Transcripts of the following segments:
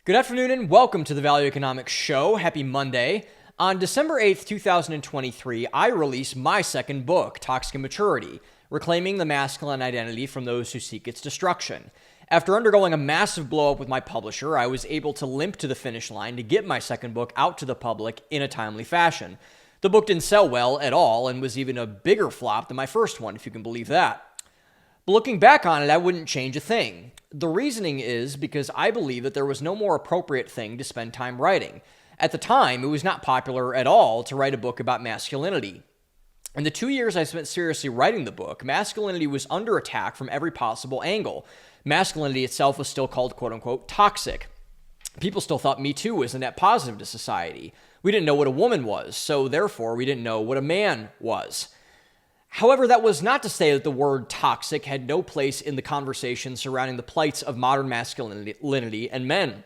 Good afternoon and welcome to the Value Economics Show. Happy Monday. On December 8th, 2023, I released my second book, Toxic Immaturity, Reclaiming the Masculine Identity from Those Who Seek Its Destruction. After undergoing a massive blow-up with my publisher, I was able to limp to the finish line to get my second book out to the public in a timely fashion. The book didn't sell well at all and was even a bigger flop than my first one, if you can believe that. But looking back on it, I wouldn't change a thing. The reasoning is because I believe that there was no more appropriate thing to spend time writing. At the time, it was not popular at all to write a book about masculinity. In the 2 years I spent seriously writing the book, masculinity was under attack from every possible angle. Masculinity itself was still called quote-unquote toxic. People still thought Me Too was a net positive to society. We didn't know what a woman was, so therefore we didn't know what a man was. However, that was not to say that the word toxic had no place in the conversation surrounding the plights of modern masculinity and men.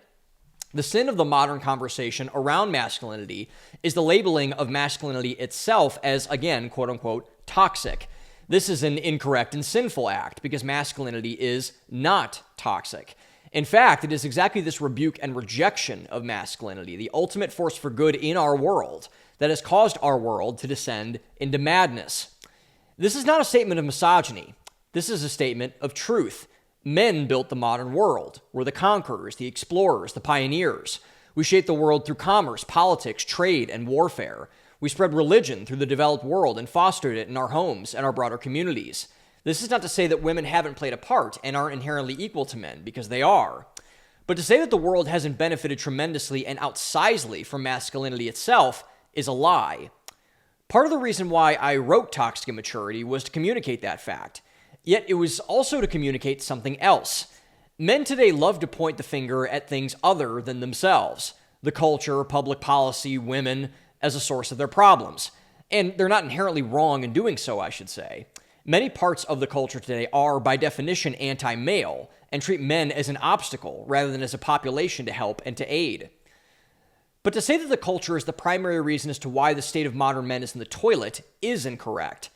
The sin of the modern conversation around masculinity is the labeling of masculinity itself as, again, quote-unquote, toxic. This is an incorrect and sinful act because masculinity is not toxic. In fact, it is exactly this rebuke and rejection of masculinity, the ultimate force for good in our world, that has caused our world to descend into madness. This is not a statement of misogyny. This is a statement of truth. Men built the modern world. We're the conquerors, the explorers, the pioneers. We shaped the world through commerce, politics, trade, and warfare. We spread religion through the developed world and fostered it in our homes and our broader communities. This is not to say that women haven't played a part and aren't inherently equal to men, because they are. But to say that the world hasn't benefited tremendously and outsizely from masculinity itself is a lie. Part of the reason why I wrote Toxic Immaturity was to communicate that fact. Yet it was also to communicate something else. Men today love to point the finger at things other than themselves. The culture, public policy, women, as a source of their problems. And they're not inherently wrong in doing so, I should say. Many parts of the culture today are, by definition, anti-male and treat men as an obstacle rather than as a population to help and to aid. But to say that the culture is the primary reason as to why the state of modern men is in the toilet is incorrect.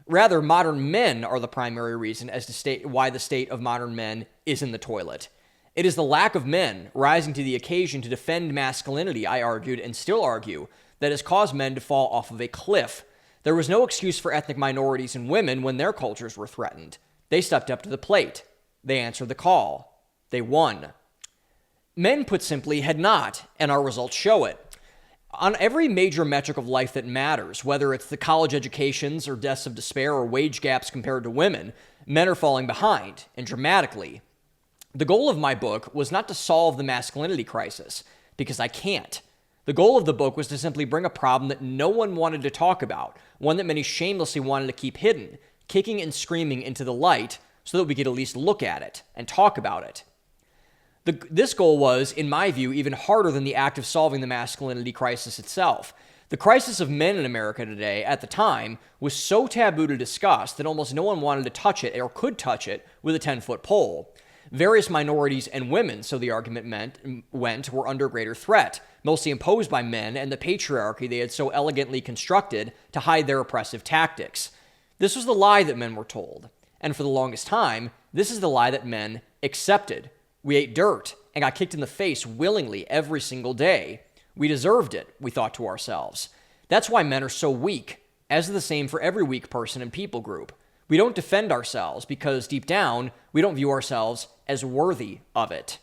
Rather, modern men are the primary reason as to why the state of modern men is in the toilet. It is the lack of men rising to the occasion to defend masculinity, I argued and still argue, that has caused men to fall off of a cliff. There was no excuse for ethnic minorities and women when their cultures were threatened. They stepped up to the plate. They answered the call. They won. Men, put simply, had not, and our results show it. On every major metric of life that matters, whether it's the college educations or deaths of despair or wage gaps compared to women, men are falling behind, and dramatically. The goal of my book was not to solve the masculinity crisis, because I can't. The goal of the book was to simply bring a problem that no one wanted to talk about, one that many shamelessly wanted to keep hidden, kicking and screaming into the light so that we could at least look at it and talk about it. This goal was, in my view, even harder than the act of solving the masculinity crisis itself. The crisis of men in America today, at the time, was so taboo to discuss that almost no one wanted to touch it or could touch it with a 10-foot pole. Various minorities and women, so the argument went, were under greater threat, mostly imposed by men and the patriarchy they had so elegantly constructed to hide their oppressive tactics. This was the lie that men were told. And for the longest time, this is the lie that men accepted. We ate dirt and got kicked in the face willingly every single day. We deserved it, we thought to ourselves. That's why men are so weak, as is the same for every weak person and people group. We don't defend ourselves because deep down, we don't view ourselves as worthy of it.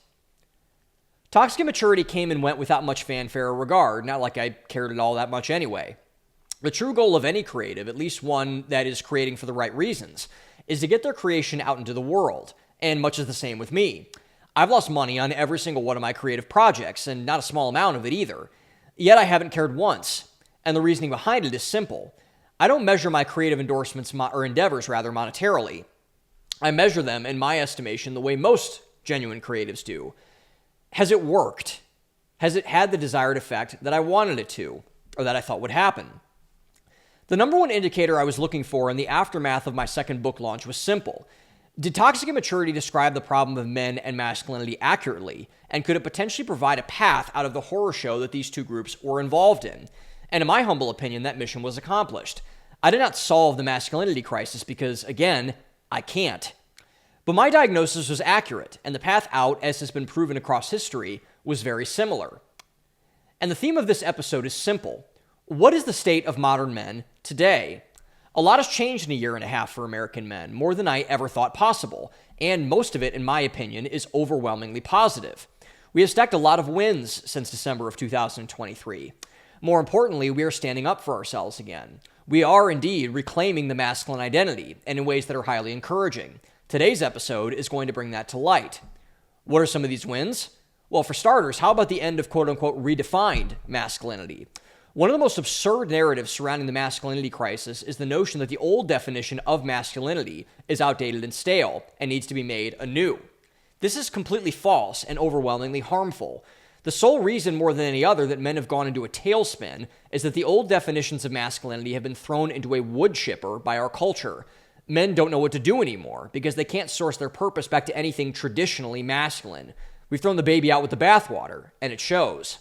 Toxic Immaturity came and went without much fanfare or regard, not like I cared at all that much anyway. The true goal of any creative, at least one that is creating for the right reasons, is to get their creation out into the world, and much is the same with me. I've lost money on every single one of my creative projects, and not a small amount of it either. Yet I haven't cared once, and the reasoning behind it is simple. I don't measure my creative endorsements or endeavors monetarily. I measure them, in my estimation, the way most genuine creatives do. Has it worked? Has it had the desired effect that I wanted it to, or that I thought would happen? The number one indicator I was looking for in the aftermath of my second book launch was simple. Did Toxic Immaturity describe the problem of men and masculinity accurately, and could it potentially provide a path out of the horror show that these two groups were involved in? And in my humble opinion, that mission was accomplished. I did not solve the masculinity crisis because, again, I can't. But my diagnosis was accurate, and the path out, as has been proven across history, was very similar. And the theme of this episode is simple. What is the state of modern men today? A lot has changed in a year and a half for American men, more than I ever thought possible, and most of it, in my opinion, is overwhelmingly positive. We have stacked a lot of wins since December of 2023. More importantly, we are standing up for ourselves again. We are indeed reclaiming the masculine identity, and in ways that are highly encouraging. Today's episode is going to bring that to light. What are some of these wins? Well, for starters, how about the end of quote-unquote redefined masculinity? One of the most absurd narratives surrounding the masculinity crisis is the notion that the old definition of masculinity is outdated and stale and needs to be made anew. This is completely false and overwhelmingly harmful. The sole reason more than any other that men have gone into a tailspin is that the old definitions of masculinity have been thrown into a wood chipper by our culture. Men don't know what to do anymore because they can't source their purpose back to anything traditionally masculine. We've thrown the baby out with the bathwater, and it shows.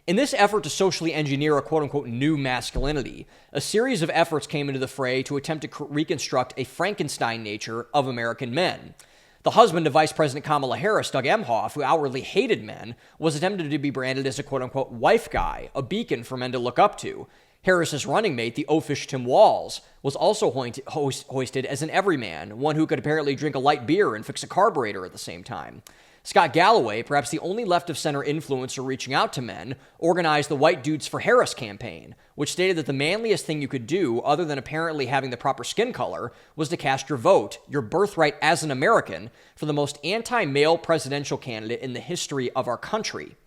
In this effort to socially engineer a quote-unquote new masculinity, a series of efforts came into the fray to attempt to reconstruct a Frankenstein nature of American men. The husband of Vice President Kamala Harris, Doug Emhoff, who outwardly hated men, was attempted to be branded as a quote-unquote wife guy, a beacon for men to look up to. Harris's running mate, the oafish Tim Walz, was also hoisted as an everyman, one who could apparently drink a light beer and fix a carburetor at the same time. Scott Galloway, perhaps the only left-of-center influencer reaching out to men, organized the White Dudes for Harris campaign, which stated that the manliest thing you could do, other than apparently having the proper skin color, was to cast your vote, your birthright as an American, for the most anti-male presidential candidate in the history of our country.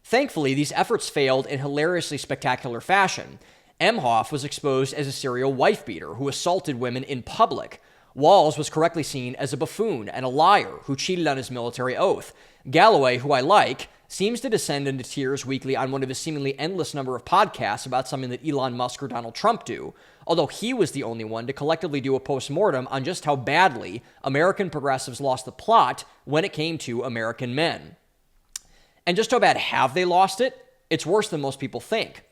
Thankfully, these efforts failed in hilariously spectacular fashion. Emhoff was exposed as a serial wife-beater who assaulted women in public. Walz was correctly seen as a buffoon and a liar who cheated on his military oath. Galloway, who I like, seems to descend into tears weekly on one of his seemingly endless number of podcasts about something that Elon Musk or Donald Trump do, although he was the only one to collectively do a postmortem on just how badly American progressives lost the plot when it came to American men. And just how bad have they lost it? It's worse than most people think.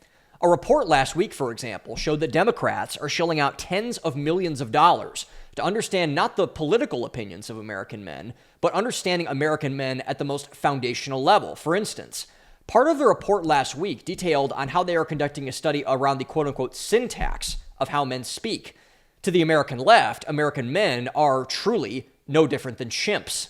A report last week, for example, showed that Democrats are shelling out tens of millions of dollars to understand not the political opinions of American men, but understanding American men at the most foundational level. For instance, part of the report last week detailed on how they are conducting a study around the quote-unquote syntax of how men speak. To the American left, American men are truly no different than chimps.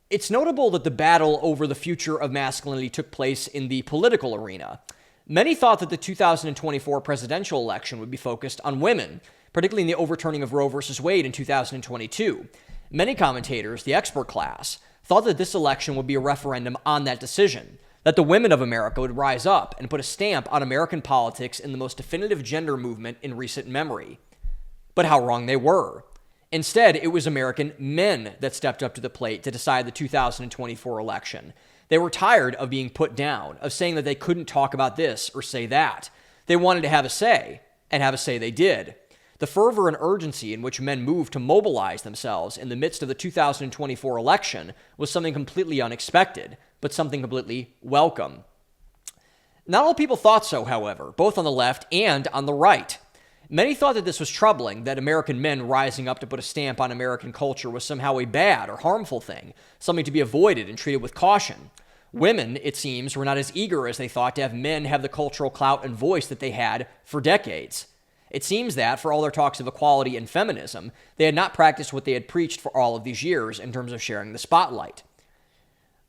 It's notable that the battle over the future of masculinity took place in the political arena. Many thought that the 2024 presidential election would be focused on women, particularly in the overturning of Roe v. Wade in 2022. Many commentators, the expert class, thought that this election would be a referendum on that decision, that the women of America would rise up and put a stamp on American politics in the most definitive gender movement in recent memory. But how wrong they were. Instead, it was American men that stepped up to the plate to decide the 2024 election. They were tired of being put down, of saying that they couldn't talk about this or say that. They wanted to have a say, and have a say they did. The fervor and urgency in which men moved to mobilize themselves in the midst of the 2024 election was something completely unexpected, but something completely welcome. Not all people thought so, however, both on the left and on the right. Many thought that this was troubling, that American men rising up to put a stamp on American culture was somehow a bad or harmful thing, something to be avoided and treated with caution. Women, it seems, were not as eager as they thought to have men have the cultural clout and voice that they had for decades. It seems that, for all their talks of equality and feminism, they had not practiced what they had preached for all of these years in terms of sharing the spotlight.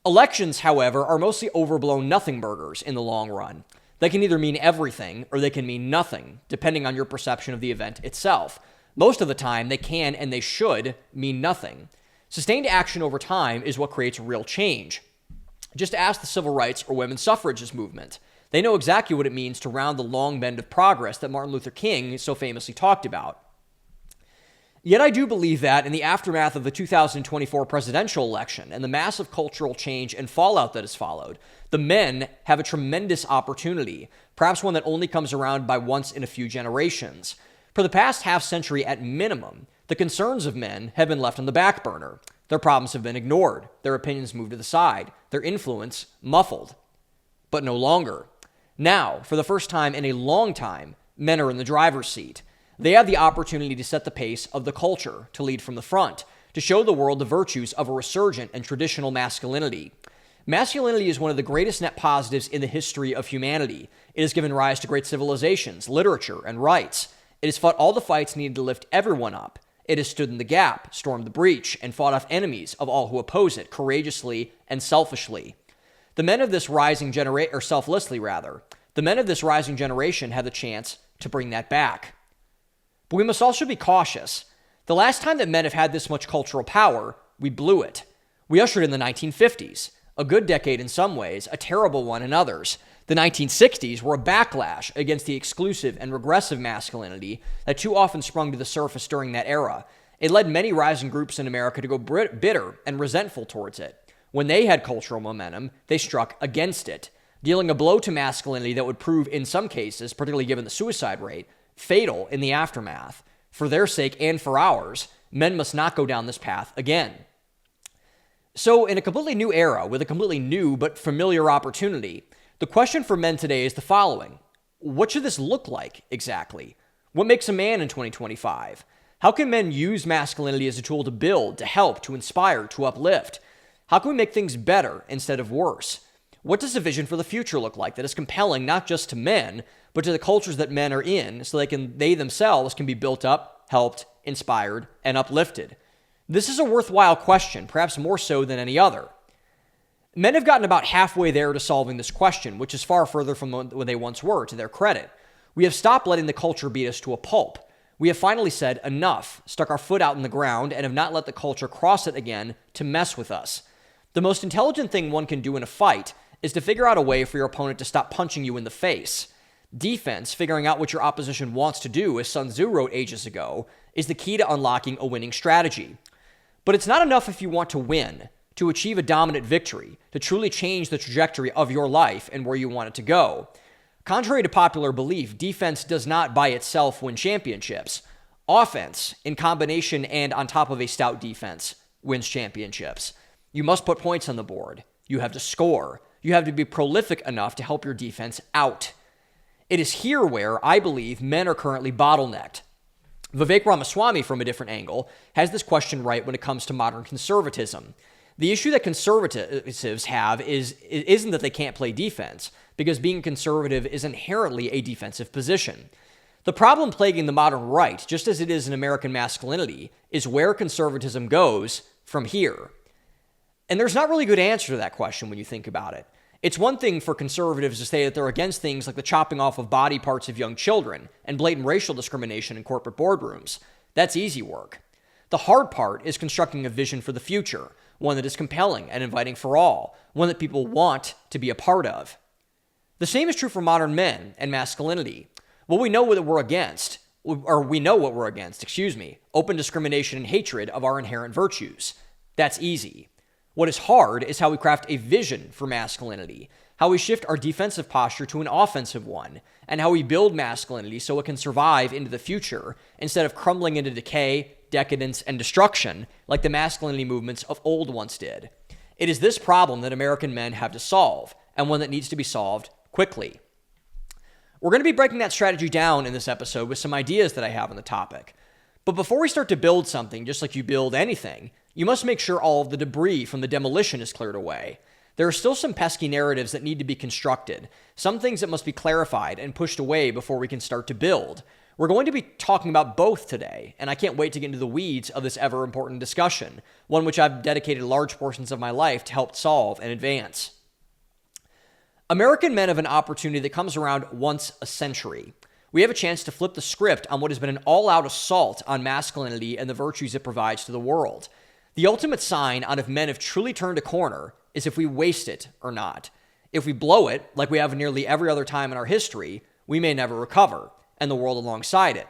Elections, however, are mostly overblown nothing burgers in the long run. They can either mean everything or they can mean nothing, depending on your perception of the event itself. Most of the time, they can and they should mean nothing. Sustained action over time is what creates real change. Just ask the civil rights or women's suffrages movement. They know exactly what it means to round the long bend of progress that Martin Luther King so famously talked about. Yet I do believe that in the aftermath of the 2024 presidential election and the massive cultural change and fallout that has followed, the men have a tremendous opportunity, perhaps one that only comes around by once in a few generations. For the past half century at minimum, the concerns of men have been left on the back burner. Their problems have been ignored, their opinions moved to the side, their influence muffled. But no longer. Now, for the first time in a long time, men are in the driver's seat. They have the opportunity to set the pace of the culture, to lead from the front, to show the world the virtues of a resurgent and traditional masculinity. Masculinity is one of the greatest net positives in the history of humanity. It has given rise to great civilizations, literature, and rights. It has fought all the fights needed to lift everyone up. It has stood in the gap, stormed the breach, and fought off enemies of all who oppose it courageously and selfishly. The men of this rising generation, or selflessly rather, the men of this rising generation have the chance to bring that back. But we must also be cautious. The last time that men have had this much cultural power, we blew it. We ushered in the 1950s, a good decade in some ways, a terrible one in others. The 1960s were a backlash against the exclusive and regressive masculinity that too often sprung to the surface during that era. It led many rising groups in America to go bitter and resentful towards it. When they had cultural momentum, they struck against it, dealing a blow to masculinity that would prove, in some cases, particularly given the suicide rate, fatal in the aftermath. For their sake and for ours, men must not go down this path again. So, in a completely new era, with a completely new but familiar opportunity, the question for men today is the following. What should this look like exactly? What makes a man in 2025? How can men use masculinity as a tool to build, to help, to inspire, to uplift? How can we make things better instead of worse? What does a vision for the future look like that is compelling not just to men, but to the cultures that men are in, so they themselves can be built up, helped, inspired, and uplifted? This is a worthwhile question, perhaps more so than any other. Men have gotten about halfway there to solving this question, which is far further from what they once were, to their credit. We have stopped letting the culture beat us to a pulp. We have finally said enough, stuck our foot out in the ground, and have not let the culture cross it again to mess with us. The most intelligent thing one can do in a fight is to figure out a way for your opponent to stop punching you in the face. Defense, figuring out what your opposition wants to do, as Sun Tzu wrote ages ago, is the key to unlocking a winning strategy. But it's not enough if you want to win, to achieve a dominant victory, to truly change the trajectory of your life and where you want it to go. Contrary to popular belief, defense does not by itself win championships. Offense, in combination and on top of a stout defense, wins championships. You must put points on the board. You have to score. You have to be prolific enough to help your defense out. It is here where, I believe, men are currently bottlenecked. Vivek Ramaswamy, from a different angle, has this question right when it comes to modern conservatism. The issue that conservatives have isn't that they can't play defense, because being conservative is inherently a defensive position. The problem plaguing the modern right, just as it is in American masculinity, is where conservatism goes from here. And there's not really a good answer to that question when you think about it. It's one thing for conservatives to say that they're against things like the chopping off of body parts of young children and blatant racial discrimination in corporate boardrooms. That's easy work. The hard part is constructing a vision for the future, one that is compelling and inviting for all, one that people want to be a part of. The same is true for modern men and masculinity. Well, we know what we're against, open discrimination and hatred of our inherent virtues. That's easy. What is hard is how we craft a vision for masculinity, how we shift our defensive posture to an offensive one, and how we build masculinity so it can survive into the future instead of crumbling into decay, decadence, and destruction like the masculinity movements of old once did. It is this problem that American men have to solve, and one that needs to be solved quickly. We're going to be breaking that strategy down in this episode with some ideas that I have on the topic. But before we start to build something, just like you build anything, you must make sure all of the debris from the demolition is cleared away. There are still some pesky narratives that need to be constructed, some things that must be clarified and pushed away before we can start to build. We're going to be talking about both today, and I can't wait to get into the weeds of this ever-important discussion, one which I've dedicated large portions of my life to help solve and advance. American men have an opportunity that comes around once a century. We have a chance to flip the script on what has been an all-out assault on masculinity and the virtues it provides to the world. The ultimate sign on if men have truly turned a corner is if we waste it or not. If we blow it, like we have nearly every other time in our history, we may never recover, and the world alongside it.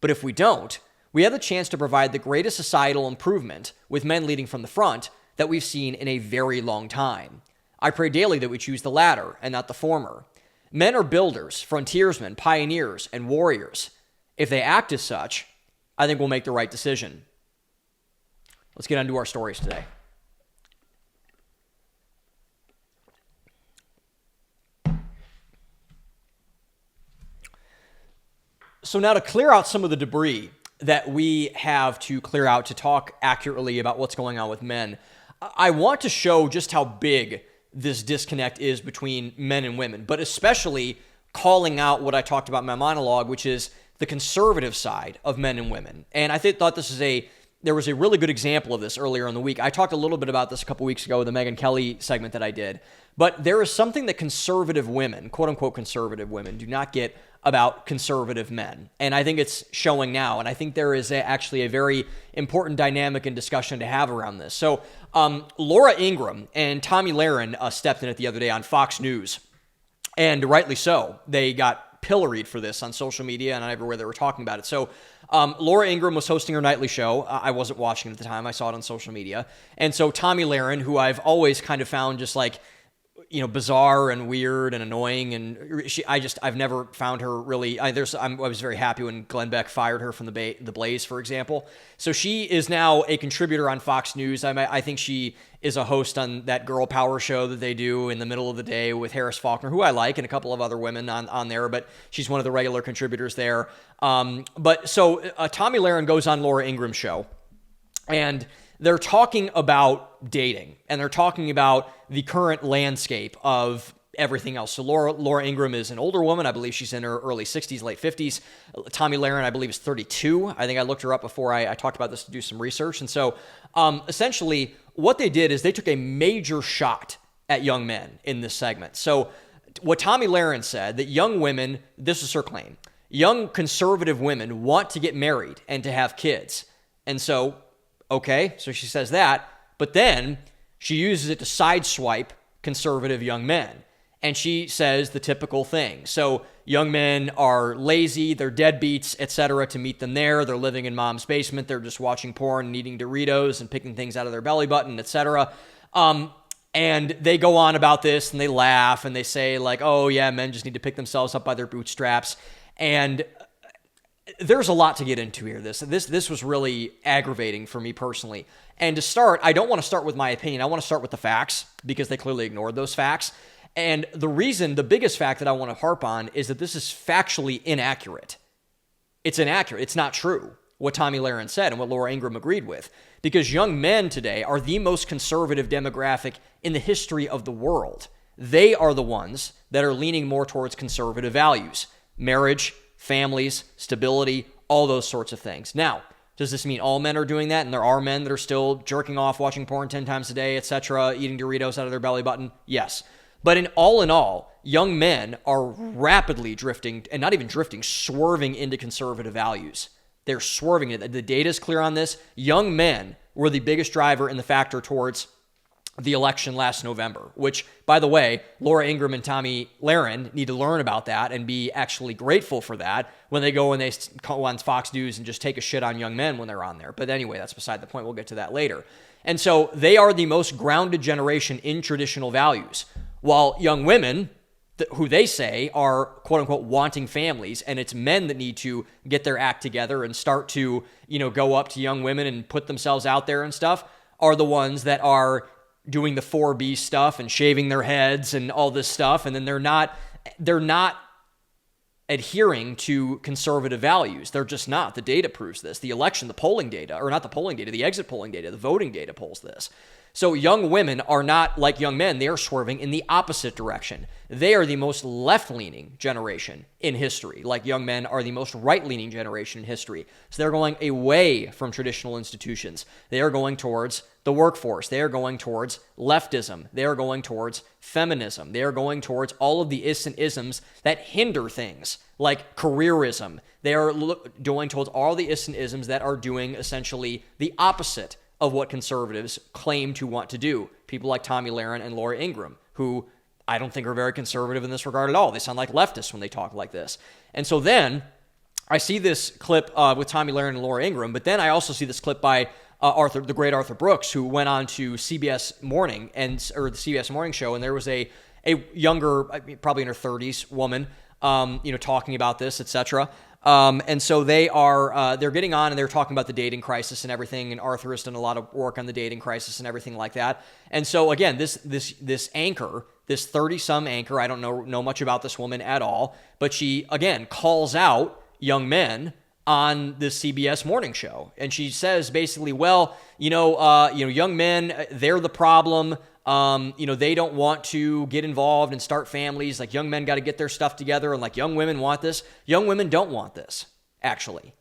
But if we don't, we have the chance to provide the greatest societal improvement, with men leading from the front, that we've seen in a very long time. I pray daily that we choose the latter and not the former. Men are builders, frontiersmen, pioneers, and warriors. If they act as such, I think we'll make the right decision. Let's get on to our stories today. So now to clear out some of the debris that we have to clear out to talk accurately about what's going on with men, I want to show just how big this disconnect is between men and women, but especially calling out what I talked about in my monologue, which is the conservative side of men and women. And I thought there was a really good example of this earlier in the week. I talked a little bit about this a couple weeks ago with the Megyn Kelly segment that I did, but there is something that conservative women, quote unquote conservative women, do not get about conservative men. And I think it's showing now. And I think there is actually a very important dynamic and discussion to have around this. So Laura Ingraham and Tomi Lahren stepped in it the other day on Fox News. And rightly so. They got pilloried for this on social media and everywhere they were talking about it. So Laura Ingraham was hosting her nightly show. I wasn't watching it at the time. I saw it on social media. And so Tomi Lahren, who I've always kind of found just like, bizarre and weird and annoying, and I've never found her really. I was very happy when Glenn Beck fired her from the Blaze, for example. So she is now a contributor on Fox News. I think she is a host on that girl power show that they do in the middle of the day with Harris Faulkner, who I like, and a couple of other women on there. But she's one of the regular contributors there. Tomi Lahren goes on Laura Ingraham's show, and they're talking about dating, and they're talking about the current landscape of everything else. So Laura Ingraham is an older woman. I believe she's in her early 60s, late 50s. Tomi Lahren, I believe, is 32. I think I looked her up before I talked about this to do some research. And so essentially what they did is they took a major shot at young men in this segment. So what Tomi Lahren said, that young women, this is her claim, young conservative women want to get married and to have kids. And so, okay, so she says that, but then she uses it to sideswipe conservative young men. And she says the typical thing. So young men are lazy, they're deadbeats, etc. to meet them there. They're living in mom's basement. They're just watching porn and eating Doritos and picking things out of their belly button, etc. And they go on about this and they laugh and they say like, oh yeah, men just need to pick themselves up by their bootstraps. And there's a lot to get into here. This was really aggravating for me personally. And to start, I don't want to start with my opinion. I want to start with the facts because they clearly ignored those facts. And the biggest fact that I want to harp on is that this is factually inaccurate. It's inaccurate. It's not true, what Tomi Lahren said and what Laura Ingraham agreed with. Because young men today are the most conservative demographic in the history of the world. They are the ones that are leaning more towards conservative values. Marriage, families, stability, all those sorts of things. Now, does this mean all men are doing that? And there are men that are still jerking off, watching porn 10 times a day, etc., eating Doritos out of their belly button? Yes. But in all, young men are rapidly drifting, and not even drifting, swerving into conservative values. They're swerving it. The data is clear on this. Young men were the biggest driver in the factor towards the election last November, which, by the way, Laura Ingraham and Tomi Lahren need to learn about that and be actually grateful for that when they go and they go on Fox News and just take a shit on young men when they're on there. But anyway, that's beside the point. We'll get to that later. And so they are the most grounded generation in traditional values, while young women, who they say are quote-unquote wanting families, and it's men that need to get their act together and start to, go up to young women and put themselves out there and stuff, are the ones that are doing the 4B stuff and shaving their heads and all this stuff, and then they're not adhering to conservative values. They're just not. The data proves this. The polling data, or not the polling data, the exit polling data, the voting data polls this. So young women are not like young men. They are swerving in the opposite direction. They are the most left-leaning generation in history, like young men are the most right-leaning generation in history. So they're going away from traditional institutions. They are going towards the workforce. They are going towards leftism. They are going towards feminism. They are going towards all of the is and isms that hinder things, like careerism. They are going towards all the is and isms that are doing essentially the opposite of what conservatives claim to want to do. People like Tomi Lahren and Laura Ingraham, who I don't think are very conservative in this regard at all. They sound like leftists when they talk like this. And so then I see this clip with Tomi Lahren and Laura Ingraham, but then I also see this clip by the great Arthur Brooks, who went on to CBS Morning or the CBS Morning Show, and there was a younger, probably in her 30s woman, talking about this, etc. And so they're getting on and they're talking about the dating crisis and everything. And Arthur has done a lot of work on the dating crisis and everything like that. And so again, this anchor, this 30-some anchor, I don't know much about this woman at all, but she again calls out young men on the CBS Morning Show. And she says basically, well, young men, they're the problem. They don't want to get involved and start families. Like, young men got to get their stuff together, and like young women want this. Young women don't want this, actually.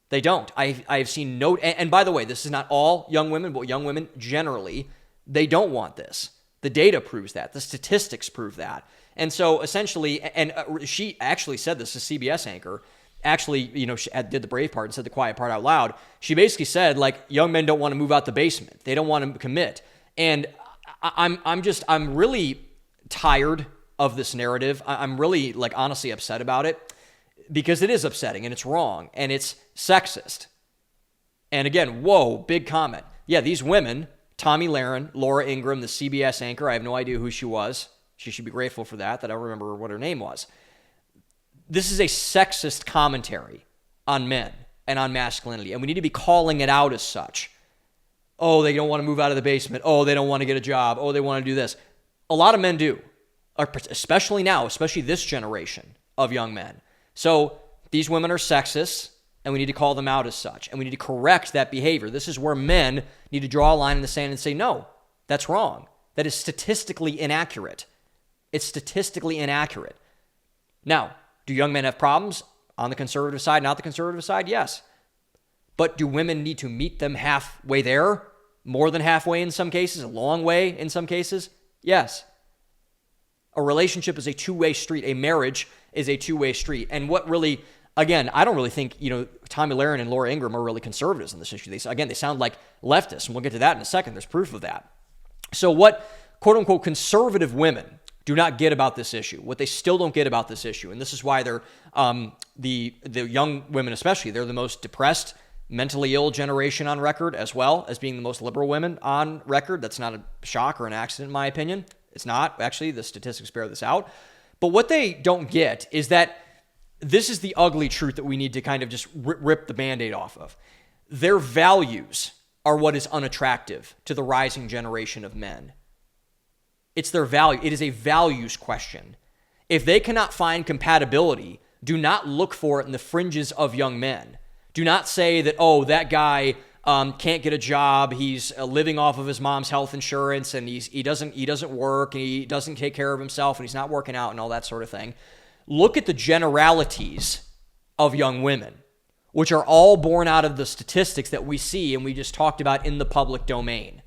They don't. I've seen no, and by the way, this is not all young women, but young women generally, they don't want this. The data proves that. The statistics prove that. And so essentially, and she actually said this, a CBS anchor, actually, she did the brave part and said the quiet part out loud. She basically said, like, young men don't want to move out the basement. They don't want to commit. And I'm really tired of this narrative. I'm really, like, honestly upset about it, because it is upsetting and it's wrong and it's sexist. And again, whoa, big comment. Yeah, these women, Tommy Lahren, Laura Ingraham, the CBS anchor, I have no idea who she was. She should be grateful for that I don't remember what her name was. This is a sexist commentary on men and on masculinity, and we need to be calling it out as such. Oh, they don't want to move out of the basement. Oh, they don't want to get a job. Oh, they want to do this. A lot of men do, especially now, especially this generation of young men. So these women are sexist, and we need to call them out as such, and we need to correct that behavior. This is where men need to draw a line in the sand and say, no, that's wrong. That is statistically inaccurate. It's statistically inaccurate. Now, do young men have problems on the conservative side, not the conservative side? Yes. But do women need to meet them halfway there? More than halfway in some cases? A long way in some cases? Yes. A relationship is a two-way street. A marriage is a two-way street. And what really, again, I don't really think, Tommy Lahren and Laura Ingraham are really conservatives on this issue. They sound like leftists, and we'll get to that in a second. There's proof of that. So what, quote-unquote, conservative women do not get about this issue, what they still don't get about this issue, and this is why they're, the young women especially, they're the most depressed, mentally ill generation on record, as well as being the most liberal women on record. That's not a shock or an accident, in my opinion. It's not. Actually, the statistics bear this out. But what they don't get is that this is the ugly truth that we need to kind of just rip the Band-Aid off of. Their values are what is unattractive to the rising generation of men. It's their value. It is a values question. If they cannot find compatibility, do not look for it in the fringes of young men. Do not say that, oh, that guy can't get a job. He's living off of his mom's health insurance, and he doesn't work, and he doesn't take care of himself, and he's not working out, and all that sort of thing. Look at the generalities of young women, which are all born out of the statistics that we see and we just talked about in the public domain.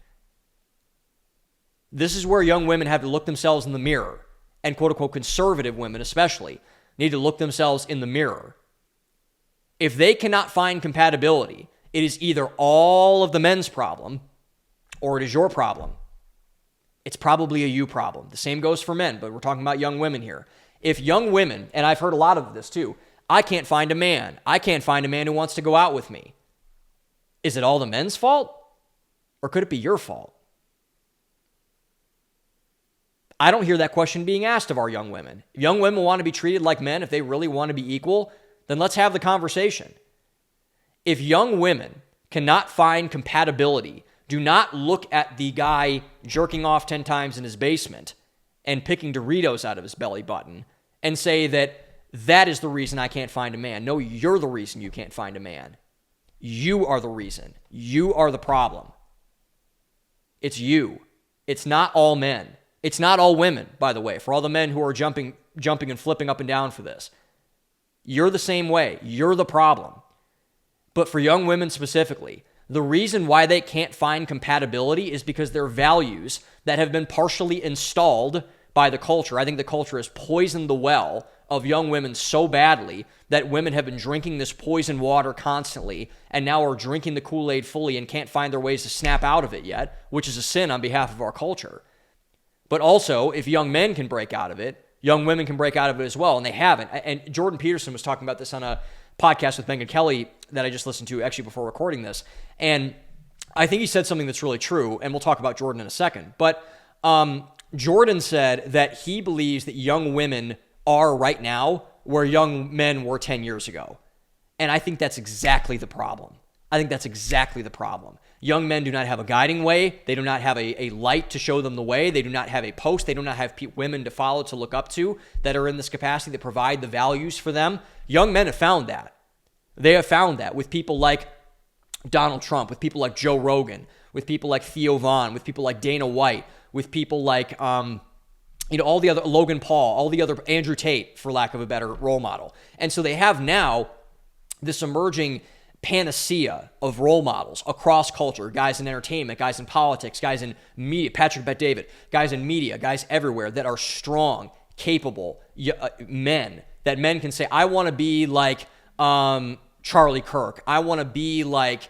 This is where young women have to look themselves in the mirror, and quote-unquote conservative women especially need to look themselves in the mirror. If they cannot find compatibility, it is either all of the men's problem or it is your problem. It's probably a you problem. The same goes for men, but we're talking about young women here. If young women, and I've heard a lot of this too, I can't find a man. I can't find a man who wants to go out with me. Is it all the men's fault? Or could it be your fault? I don't hear that question being asked of our young women. If young women want to be treated like men, if they really want to be equal, then let's have the conversation. If young women cannot find compatibility, do not look at the guy jerking off 10 times in his basement and picking Doritos out of his belly button and say that is the reason I can't find a man. No, you're the reason you can't find a man. You are the reason. You are the problem. It's you. It's not all men. It's not all women, by the way, for all the men who are jumping and flipping up and down for this. You're the same way. You're the problem. But for young women specifically, the reason why they can't find compatibility is because their values that have been partially installed by the culture. I think the culture has poisoned the well of young women so badly that women have been drinking this poison water constantly and now are drinking the Kool-Aid fully and can't find their ways to snap out of it yet, which is a sin on behalf of our culture. But also, if young men can break out of it, young women can break out of it as well, and they haven't. And Jordan Peterson was talking about this on a podcast with Megan Kelly that I just listened to actually before recording this. And I think he said something that's really true, and we'll talk about Jordan in a second. But Jordan said that he believes that young women are right now where young men were 10 years ago. And I think that's exactly the problem. I think that's exactly the problem. Young men do not have a guiding way. They do not have a light to show them the way. They do not have a post. They do not have women to follow, to look up to, that are in this capacity, that provide the values for them. Young men have found that. They have found that with people like Donald Trump, with people like Joe Rogan, with people like Theo Vaughn, with people like Dana White, with people like, all the other, Logan Paul, all the other, Andrew Tate, for lack of a better role model. And so they have now this emerging panacea of role models across culture, guys in entertainment, guys in politics, guys in media, Patrick Bet-David, guys in media, guys everywhere that are strong, capable men, that men can say, I want to be like Charlie Kirk. I want to be like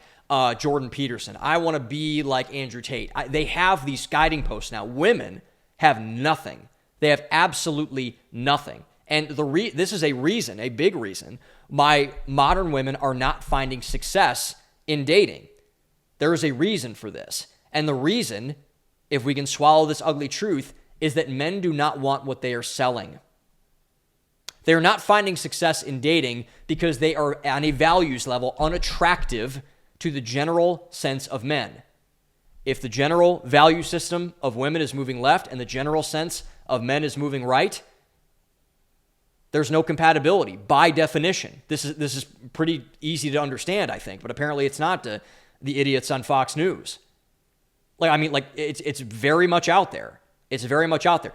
Jordan Peterson. I want to be like Andrew Tate. They have these guiding posts now. Women have nothing. They have absolutely nothing. And this is a reason, a big reason, why modern women are not finding success in dating. There is a reason for this. And the reason, if we can swallow this ugly truth, is that men do not want what they are selling. They're not finding success in dating because they are, on a values level, unattractive to the general sense of men. If the general value system of women is moving left and the general sense of men is moving right, there's no compatibility by definition. This is pretty easy to understand, I think, but apparently it's not to the idiots on Fox News. It's very much out there. It's very much out there.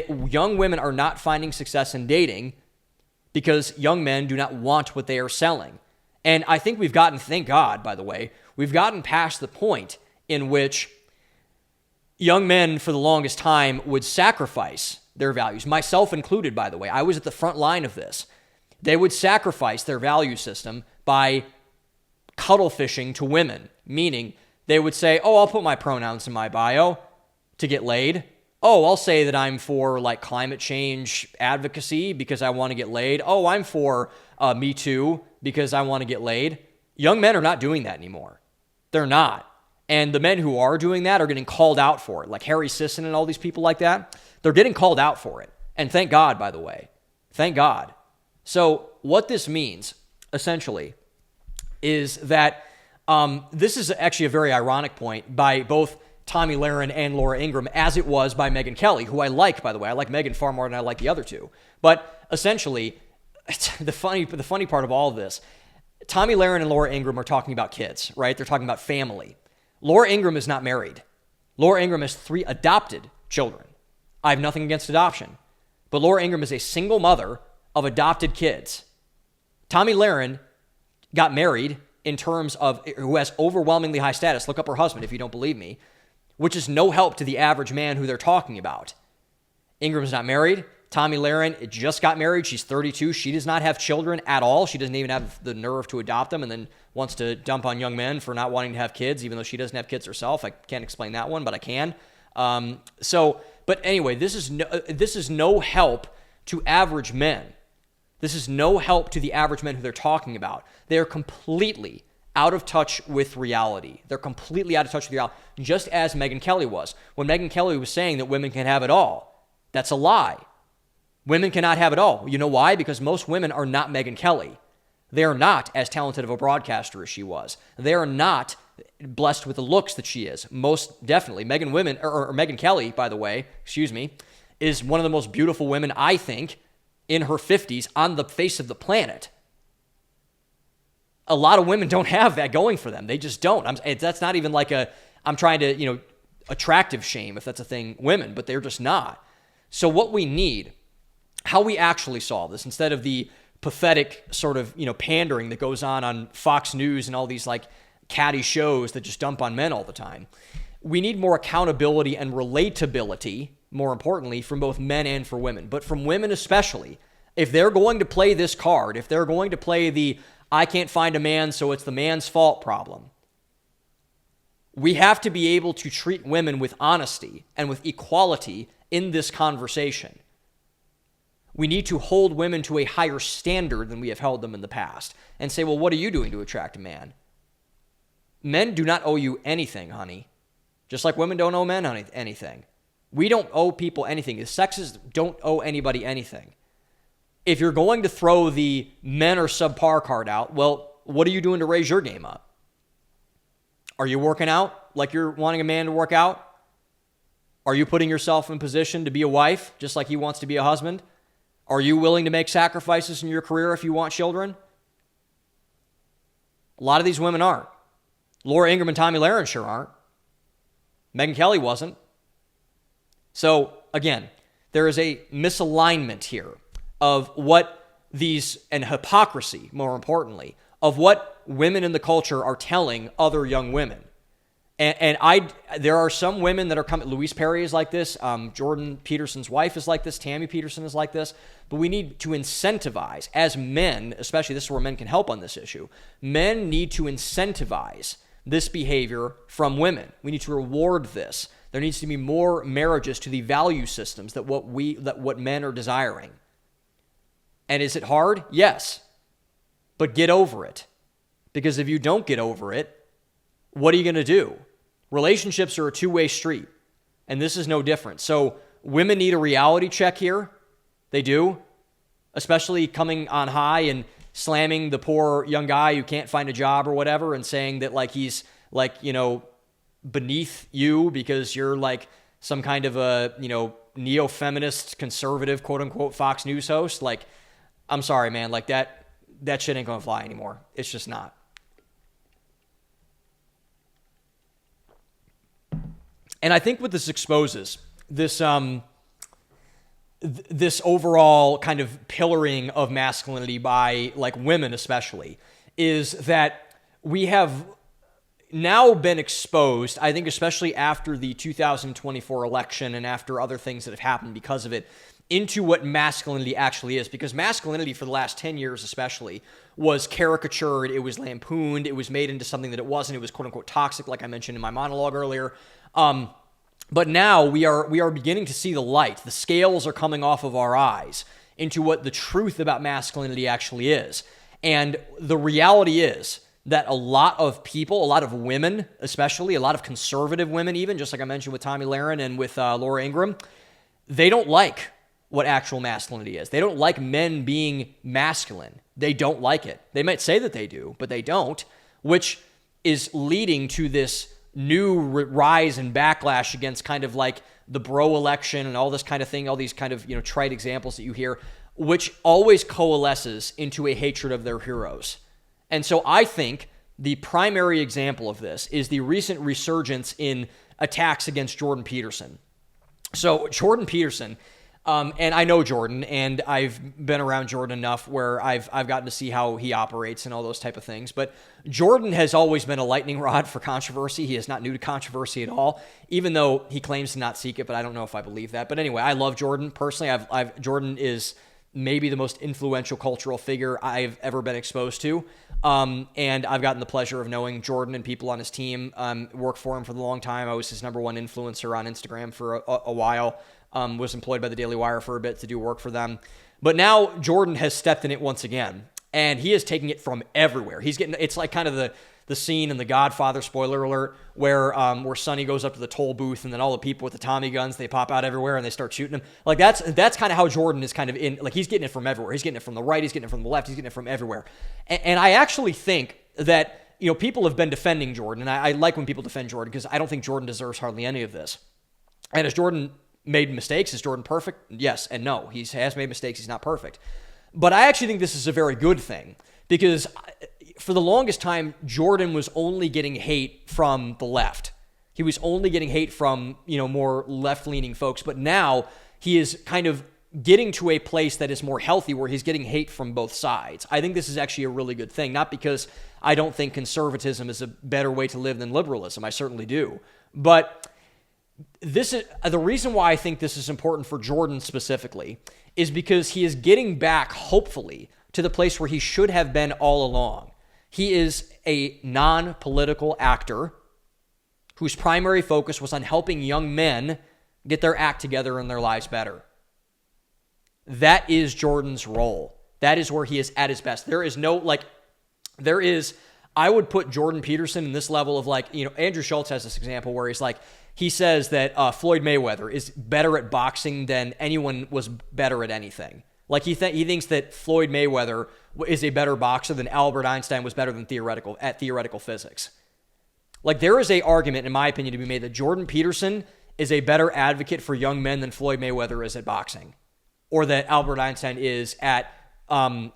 Young women are not finding success in dating because young men do not want what they are selling. And I think thank God, by the way, we've gotten past the point in which young men for the longest time would sacrifice their values, myself included, by the way. I was at the front line of this. They would sacrifice their value system by cuddle fishing to women, meaning they would say, oh, I'll put my pronouns in my bio to get laid. Oh, I'll say that I'm for like climate change advocacy because I want to get laid. Oh, I'm for Me Too because I want to get laid. Young men are not doing that anymore. They're not. And the men who are doing that are getting called out for it, like Harry Sisson and all these people like that. They're getting called out for it. And thank God, by the way. Thank God. So what this means, essentially, is that this is actually a very ironic point by both Tommy Lahren and Laura Ingraham, as it was by Megyn Kelly, who I like, by the way. I like Megyn far more than I like the other two. But essentially, the funny part of all of this, Tommy Lahren and Laura Ingraham are talking about kids, right? They're talking about family. Laura Ingraham is not married. Laura Ingraham has 3 adopted children. I have nothing against adoption. But Laura Ingraham is a single mother of adopted kids. Tommy Lahren got married in terms of, who has overwhelmingly high status. Look up her husband if you don't believe me, which is no help to the average man who they're talking about. Ingram's not married. Tommy Lahren just got married. She's 32. She does not have children at all. She doesn't even have the nerve to adopt them and then wants to dump on young men for not wanting to have kids, even though she doesn't have kids herself. I can't explain that one, but I can. But anyway, this is no help to average men. This is no help to the average men who they're talking about. They're completely out of touch with reality. They're completely out of touch with reality, just as Megyn Kelly was. When Megyn Kelly was saying that women can have it all, that's a lie. Women cannot have it all. You know why? Because most women are not Megyn Kelly. They are not as talented of a broadcaster as she was. They are not blessed with the looks that she is. Most definitely. Megyn Kelly, by the way, is one of the most beautiful women, I think, in her 50s on the face of the planet. A lot of women don't have that going for them. They just don't. That's not even like I'm trying to, attractive shame, if that's a thing, women, but they're just not. So what we need, how we actually solve this, instead of the pathetic sort of, pandering that goes on Fox News and all these like catty shows that just dump on men all the time. We need more accountability and relatability, more importantly, from both men and for women, but from women especially. If they're going to play this card, if they're going to play the I can't find a man, so it's the man's fault problem, we have to be able to treat women with honesty and with equality in this conversation. We need to hold women to a higher standard than we have held them in the past and say, well, what are you doing to attract a man? Men do not owe you anything, honey. Just like women don't owe men anything. We don't owe people anything. The sexes don't owe anybody anything. If you're going to throw the men are subpar card out, well, what are you doing to raise your game up? Are you working out like you're wanting a man to work out? Are you putting yourself in position to be a wife just like he wants to be a husband? Are you willing to make sacrifices in your career if you want children? A lot of these women aren't. Laura Ingraham and Tommy Lahren sure aren't. Megyn Kelly wasn't. So again, there is a misalignment here of what these, and hypocrisy, more importantly, of what women in the culture are telling other young women. There are some women that are coming. Louise Perry is like this. Jordan Peterson's wife is like this. Tammy Peterson is like this. But we need to incentivize, as men, especially this is where men can help on this issue. Men need to incentivize this behavior from women. We need to reward this. There needs to be more marriages to the value systems that what men are desiring. And is it hard? Yes. But get over it. Because if you don't get over it, what are you going to do? Relationships are a two-way street, and this is no different. So women need a reality check here. They do, especially coming on high and slamming the poor young guy who can't find a job or whatever and saying that like he's like, you know, beneath you because you're like some kind of a, you know, neo-feminist, conservative, quote-unquote Fox News host. Like, I'm sorry, man. Like that shit ain't going to fly anymore. It's just not. And I think what this exposes, this overall kind of pillaring of masculinity by like women especially, is that we have now been exposed, I think especially after the 2024 election and after other things that have happened because of it, into what masculinity actually is. Because masculinity for the last 10 years especially was caricatured, it was lampooned, it was made into something that it wasn't, it was quote unquote toxic like I mentioned in my monologue earlier. But now we are beginning to see the light. The scales are coming off of our eyes into what the truth about masculinity actually is. And the reality is that a lot of people, a lot of women especially, a lot of conservative women even, just like I mentioned with Tommy Lahren and with Laura Ingraham, they don't like what actual masculinity is. They don't like men being masculine. They don't like it. They might say that they do, but they don't, which is leading to this new rise and backlash against kind of like the bro election and all this kind of thing, all these kind of, you know, trite examples that you hear, which always coalesces into a hatred of their heroes. And so I think the primary example of this is the recent resurgence in attacks against Jordan Peterson. So Jordan Peterson, and I know Jordan, and I've been around Jordan enough where I've gotten to see how he operates and all those type of things. But Jordan has always been a lightning rod for controversy. He is not new to controversy at all, even though he claims to not seek it, but I don't know if I believe that. But anyway, I love Jordan personally. Jordan is maybe the most influential cultural figure I've ever been exposed to. And I've gotten the pleasure of knowing Jordan and people on his team, worked for him for a long time. I was his number one influencer on Instagram for a while. Was employed by the Daily Wire for a bit to do work for them. But now Jordan has stepped in it once again, and he is taking it from everywhere. It's like kind of the scene in The Godfather, spoiler alert, where Sonny goes up to the toll booth and then all the people with the Tommy guns, they pop out everywhere and they start shooting him. Like that's kind of how Jordan is kind of in, like he's getting it from everywhere. He's getting it from the right, he's getting it from the left, he's getting it from everywhere. And I actually think that, you know, people have been defending Jordan, and I like when people defend Jordan because I don't think Jordan deserves hardly any of this. And as Jordan made mistakes, is Jordan perfect? Yes and no. He has made mistakes, he's not perfect. But I actually think this is a very good thing because for the longest time, Jordan was only getting hate from the left. He was only getting hate from, you know, more left-leaning folks. But now he is kind of getting to a place that is more healthy where he's getting hate from both sides. I think this is actually a really good thing, not because I don't think conservatism is a better way to live than liberalism. I certainly do. But this is the reason why I think this is important for Jordan specifically is because he is getting back, hopefully, to the place where he should have been all along. He is a non-political actor whose primary focus was on helping young men get their act together and their lives better. That is Jordan's role. That is where he is at his best. I would put Jordan Peterson in this level of like, you know, Andrew Schultz has this example where he's like, he says that Floyd Mayweather is better at boxing than anyone was better at anything. Like he thinks that Floyd Mayweather is a better boxer than Albert Einstein was better than theoretical physics. Like there is a argument, in my opinion, to be made that Jordan Peterson is a better advocate for young men than Floyd Mayweather is at boxing, or that Albert Einstein is at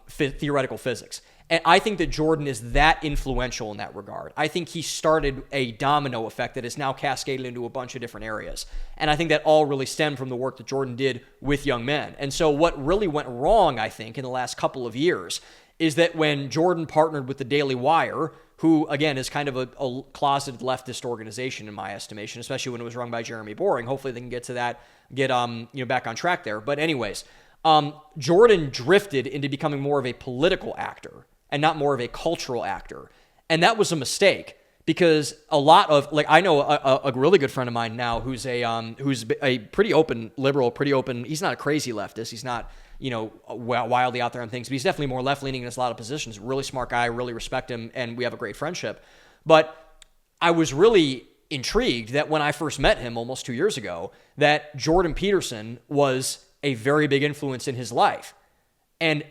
theoretical physics. And I think that Jordan is that influential in that regard. I think he started a domino effect that is now cascaded into a bunch of different areas. And I think that all really stemmed from the work that Jordan did with young men. And so what really went wrong, I think, in the last couple of years is that when Jordan partnered with the Daily Wire, who, again, is kind of a closeted leftist organization in my estimation, especially when it was run by Jeremy Boring. Hopefully they can get to that, get back on track there. But anyways, Jordan drifted into becoming more of a political actor and not more of a cultural actor. And that was a mistake because a lot of, like, I know a really good friend of mine now who's a pretty open liberal, pretty open. He's not a crazy leftist. He's not, wildly out there on things, but he's definitely more left-leaning in a lot of positions. Really smart guy, really respect him, and we have a great friendship. But I was really intrigued that when I first met him almost 2 years ago, that Jordan Peterson was a very big influence in his life. And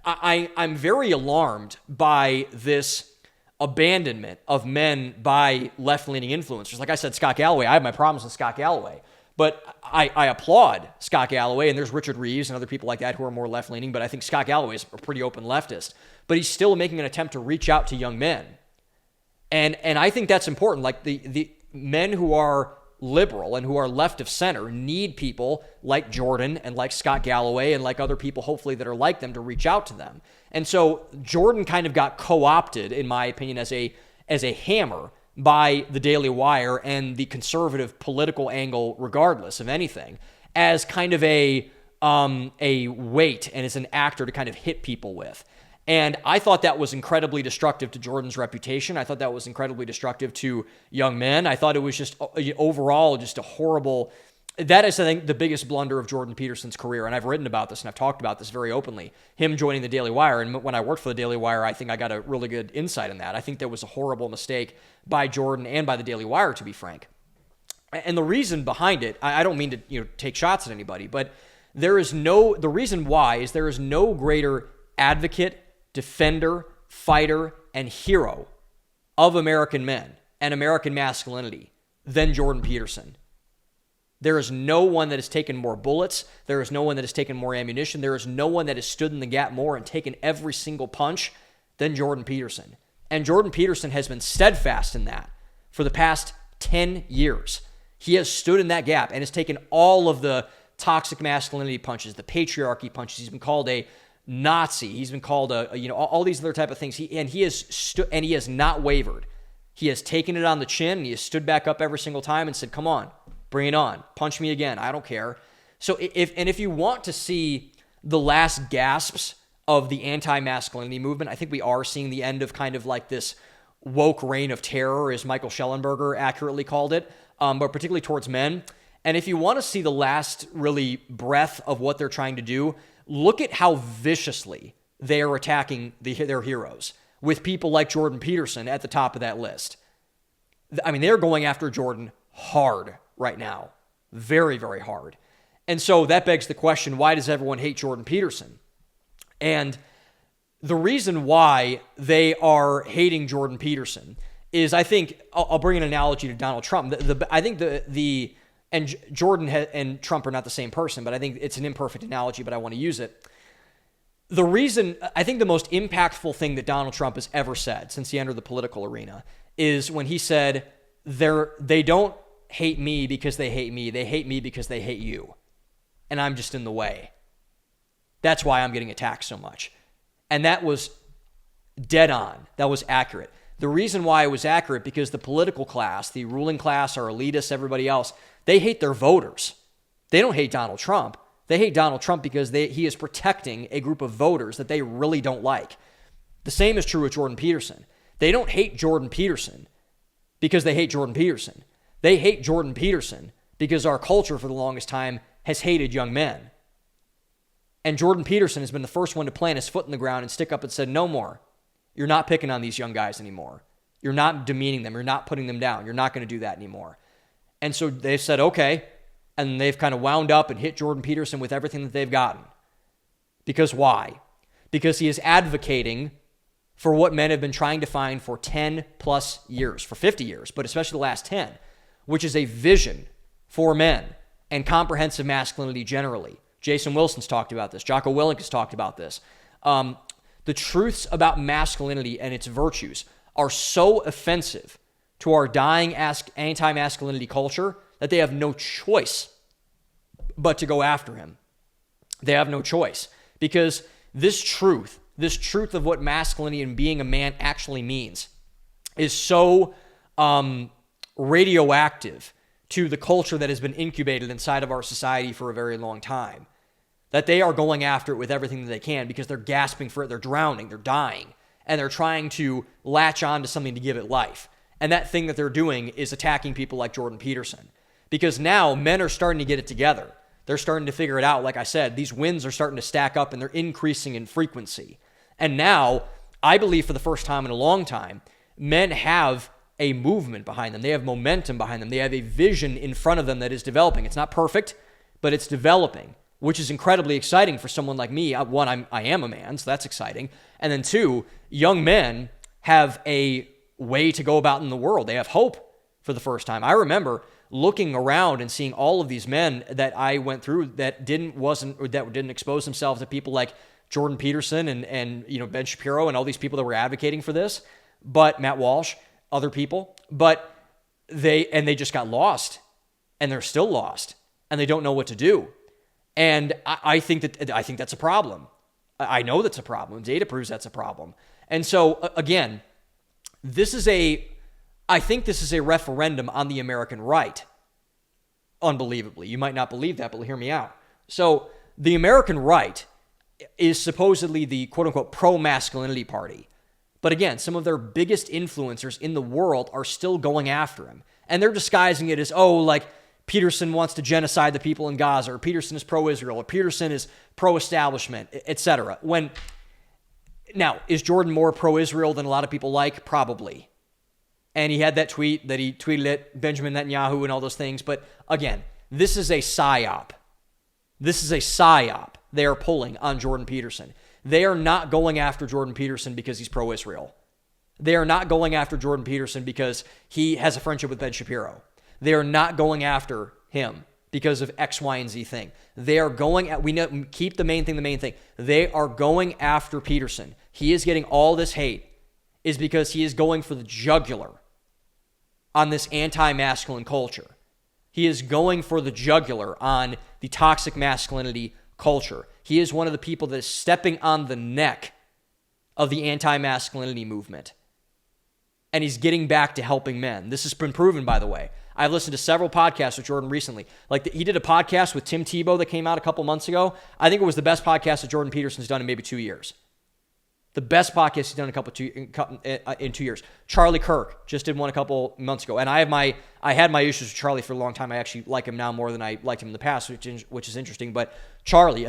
I'm very alarmed by this abandonment of men by left-leaning influencers. Like I said, Scott Galloway, I have my problems with Scott Galloway. But I applaud Scott Galloway, and there's Richard Reeves and other people like that who are more left-leaning, but I think Scott Galloway is a pretty open leftist. But he's still making an attempt to reach out to young men. And I think that's important. Like the men who are liberal and who are left of center need people like Jordan and like Scott Galloway and like other people, hopefully, that are like them to reach out to them. And so Jordan kind of got co-opted, in my opinion, as a hammer by the Daily Wire and the conservative political angle, regardless of anything, as kind of a weight and as an actor to kind of hit people with. And I thought that was incredibly destructive to Jordan's reputation. I thought that was incredibly destructive to young men. I thought it was just overall just a horrible. That is, I think, the biggest blunder of Jordan Peterson's career. And I've written about this and I've talked about this very openly. Him joining the Daily Wire. And when I worked for the Daily Wire, I think I got a really good insight in that. I think that was a horrible mistake by Jordan and by the Daily Wire, to be frank. And the reason behind it, I don't mean to take shots at anybody, but the reason why is there is no greater advocate, defender, fighter, and hero of American men and American masculinity than Jordan Peterson. There is no one that has taken more bullets. There is no one that has taken more ammunition. There is no one that has stood in the gap more and taken every single punch than Jordan Peterson. And Jordan Peterson has been steadfast in that for the past 10 years. He has stood in that gap and has taken all of the toxic masculinity punches, the patriarchy punches. He's been called a Nazi. He's been called all these other type of things. He has not wavered. He has taken it on the chin and he has stood back up every single time and said, "Come on, bring it on. Punch me again. I don't care." So if you want to see the last gasps of the anti-masculinity movement, I think we are seeing the end of kind of like this woke reign of terror, as Michael Schellenberger accurately called it, but particularly towards men. And if you want to see the last really breath of what they're trying to do, look at how viciously they are attacking their heroes, with people like Jordan Peterson at the top of that list. I mean, they're going after Jordan hard right now. Very, very hard. And so that begs the question, why does everyone hate Jordan Peterson? And the reason why they are hating Jordan Peterson is, I think, I'll bring an analogy to Donald Trump. I think and Jordan and Trump are not the same person, but I think it's an imperfect analogy, but I want to use it. I think the most impactful thing that Donald Trump has ever said since he entered the political arena is when he said, they don't hate me because they hate me because they hate you. And I'm just in the way. That's why I'm getting attacked so much. And that was dead on. That was accurate. The reason why it was accurate, because the political class, the ruling class, our elitists, everybody else, they hate their voters. They don't hate Donald Trump. They hate Donald Trump because he is protecting a group of voters that they really don't like. The same is true with Jordan Peterson. They don't hate Jordan Peterson because they hate Jordan Peterson. They hate Jordan Peterson because our culture for the longest time has hated young men. And Jordan Peterson has been the first one to plant his foot in the ground and stick up and said, "No more. You're not picking on these young guys anymore. You're not demeaning them. You're not putting them down. You're not going to do that anymore." And so they've said, okay. And they've kind of wound up and hit Jordan Peterson with everything that they've gotten. Because why? Because he is advocating for what men have been trying to find for 10 plus years, for 50 years, but especially the last 10, which is a vision for men and comprehensive masculinity generally. Jason Wilson's talked about this. Jocko Willink has talked about this. The truths about masculinity and its virtues are so offensive to our dying anti-masculinity culture that they have no choice but to go after him. They have no choice because this truth of what masculinity and being a man actually means is so radioactive to the culture that has been incubated inside of our society for a very long time, that they are going after it with everything that they can because they're gasping for it, they're drowning, they're dying, and they're trying to latch on to something to give it life. And that thing that they're doing is attacking people like Jordan Peterson. Because now men are starting to get it together. They're starting to figure it out. Like I said, these wins are starting to stack up and they're increasing in frequency. And now, I believe for the first time in a long time, men have a movement behind them. They have momentum behind them. They have a vision in front of them that is developing. It's not perfect, but it's developing, which is incredibly exciting for someone like me. One, I am a man, so that's exciting. And then two, young men have a way to go about in the world. They have hope for the first time. I remember looking around and seeing all of these men that I went through that didn't expose themselves to people like Jordan Peterson and Ben Shapiro and all these people that were advocating for this, but Matt Walsh, other people, but they just got lost, and they're still lost, and they don't know what to do. And I think that's a problem. I know that's a problem. Data proves that's a problem. And so again, I think this is a referendum on the American right. Unbelievably. You might not believe that, but hear me out. So the American right is supposedly the quote-unquote pro-masculinity party. But again, some of their biggest influencers in the world are still going after him. And they're disguising it as, like Peterson wants to genocide the people in Gaza, or Peterson is pro-Israel, or Peterson is pro-establishment, etc. Now, is Jordan more pro-Israel than a lot of people like? Probably. And he had that tweet that he tweeted at Benjamin Netanyahu and all those things. But again, this is a psyop. This is a psyop they are pulling on Jordan Peterson. They are not going after Jordan Peterson because he's pro-Israel. They are not going after Jordan Peterson because he has a friendship with Ben Shapiro. They are not going after him because of X, Y, and Z thing. They are going at, keep the main thing. They are going after Peterson. He is getting all this hate is because he is going for the jugular on this anti-masculine culture. He is going for the jugular on the toxic masculinity culture. He is one of the people that is stepping on the neck of the anti-masculinity movement. And he's getting back to helping men. This has been proven, by the way. I've listened to several podcasts with Jordan recently. He did a podcast with Tim Tebow that came out a couple months ago. I think it was the best podcast that Jordan Peterson's done in maybe 2 years. The best podcast he's done in 2 years. Charlie Kirk just did one a couple months ago. And I had my issues with Charlie for a long time. I actually like him now more than I liked him in the past, which is interesting. But Charlie's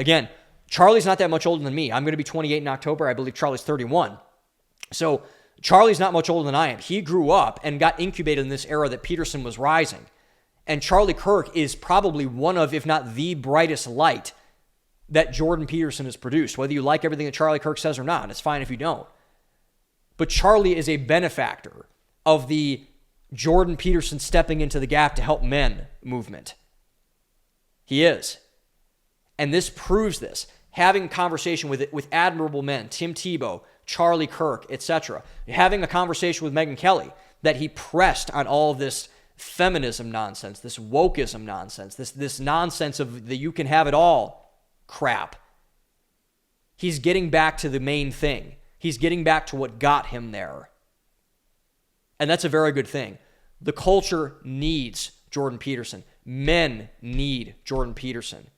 not that much older than me. I'm going to be 28 in October. I believe Charlie's 31. So Charlie's not much older than I am. He grew up and got incubated in this era that Peterson was rising. And Charlie Kirk is probably one of, if not the brightest light that Jordan Peterson has produced. Whether you like everything that Charlie Kirk says or not, it's fine if you don't. But Charlie is a benefactor of the Jordan Peterson stepping into the gap to help men movement. He is. And this proves this. Having a conversation with admirable men, Tim Tebow, Charlie Kirk, etc. Having a conversation with Megyn Kelly that he pressed on all of this feminism nonsense, this wokeism nonsense, this nonsense of the you can have it all crap. He's getting back to the main thing. He's getting back to what got him there. And that's a very good thing. The culture needs Jordan Peterson. Men need Jordan Peterson.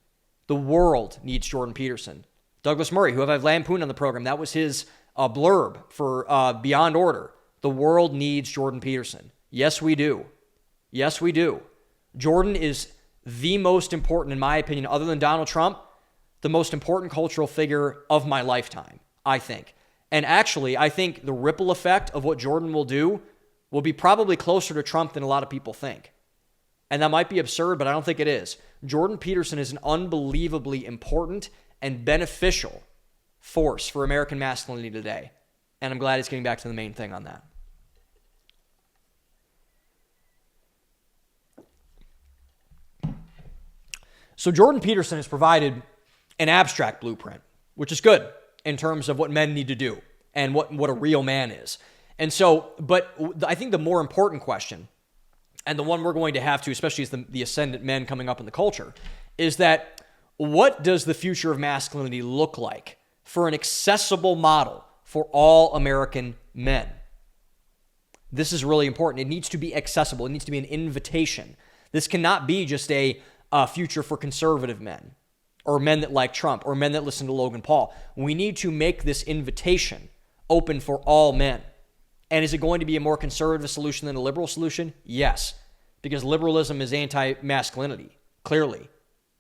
The world needs Jordan Peterson. Douglas Murray, who I've lampooned on the program, that was his blurb for Beyond Order. The world needs Jordan Peterson. Yes, we do. Yes, we do. Jordan is the most important, in my opinion, other than Donald Trump, the most important cultural figure of my lifetime, I think. And actually, I think the ripple effect of what Jordan will do will be probably closer to Trump than a lot of people think. And that might be absurd, but I don't think it is. Jordan Peterson is an unbelievably important and beneficial force for American masculinity today. And I'm glad it's getting back to the main thing on that. So Jordan Peterson has provided an abstract blueprint, which is good. in terms of what men need to do and what a real man is. And so, but I think the more important question, and the one we're going to have to, especially as the ascendant men coming up in the culture, is that what does the future of masculinity look like for an accessible model for all American men? This is really important. It needs to be accessible. It needs to be an invitation. This cannot be just a future for conservative men or men that like Trump or men that listen to Logan Paul. We need to make this invitation open for all men. And is it going to be a more conservative solution than a liberal solution? Yes, because liberalism is anti-masculinity, clearly.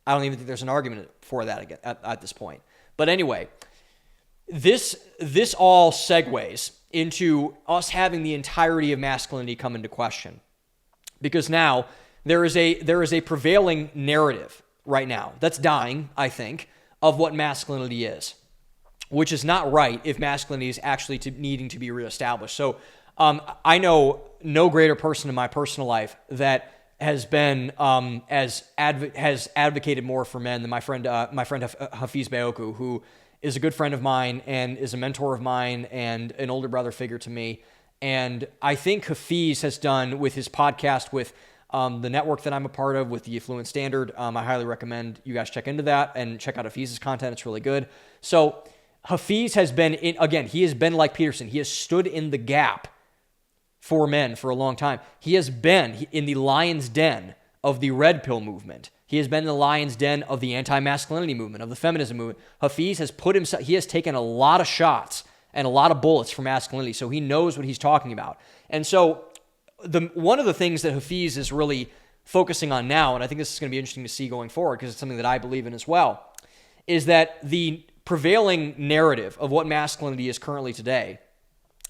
I don't even think there's an argument for that again at this point. But anyway, this all segues into us having the entirety of masculinity come into question. Because now there is a prevailing narrative right now that's dying, I think, of what masculinity is, which is not right if masculinity is actually needing to be reestablished. So I know no greater person in my personal life that has been has advocated more for men than my friend Hafiz Bayoku, who is a good friend of mine and is a mentor of mine and an older brother figure to me. And I think Hafiz has done with his podcast with the network that I'm a part of with the Affluent Standard. I highly recommend you guys check into that and check out Hafiz's content. It's really good. So Hafiz has been he has been like Peterson. He has stood in the gap for men for a long time. He has been in the lion's den of the red pill movement. He has been in the lion's den of the anti-masculinity movement, of the feminism movement. Hafiz has he has taken a lot of shots and a lot of bullets for masculinity, so he knows what he's talking about. And so one of the things that Hafiz is really focusing on now, and I think this is going to be interesting to see going forward because it's something that I believe in as well, is that the prevailing narrative of what masculinity is currently today